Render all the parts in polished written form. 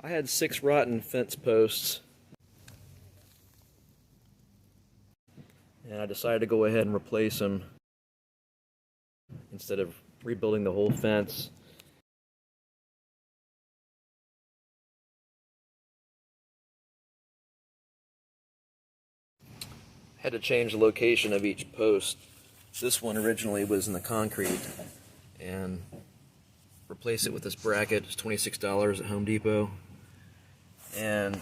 I had 6 rotten fence posts, and I decided to go ahead and replace them instead of rebuilding the whole fence. Had to change the location of each post. This one originally was in the concrete, and replace it with this bracket. It's $26 at Home Depot. And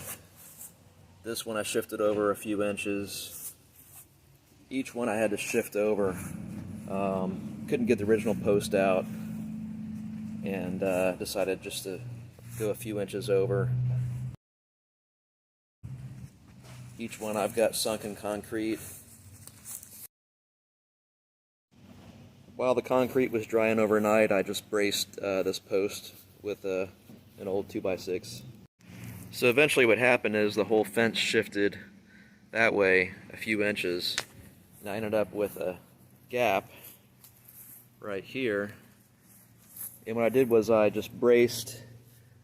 this one I shifted over a few inches. Each one I had to shift over. Couldn't get the original post out, and decided just to go a few inches over. Each one I've got sunken concrete. While the concrete was drying overnight, I just braced this post with an old 2x6. So eventually what happened is the whole fence shifted that way a few inches, and I ended up with a gap right here. And what I did was I just braced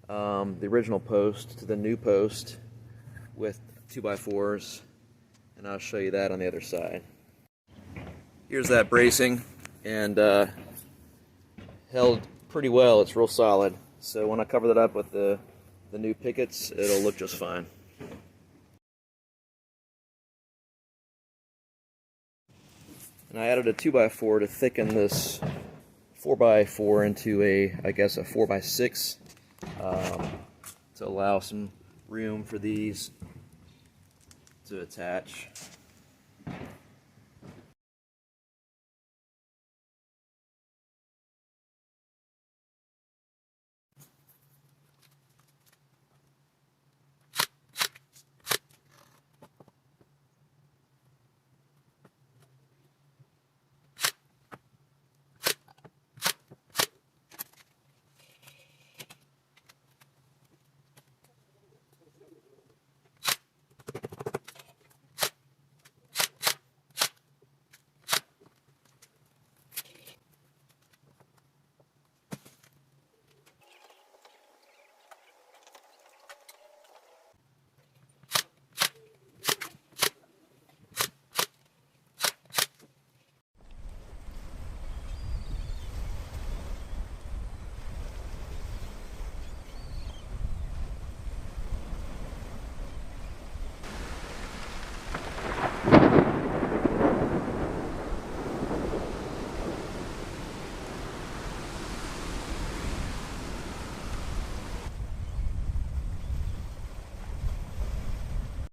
the original post to the new post with 2x4s, and I'll show you that on the other side. Here's that bracing, and held pretty well. It's real solid. So when I cover that up with the new pickets, it'll look just fine. And I added a 2x4 to thicken this 4x4 into I guess a 4x6 to allow some room for these to attach.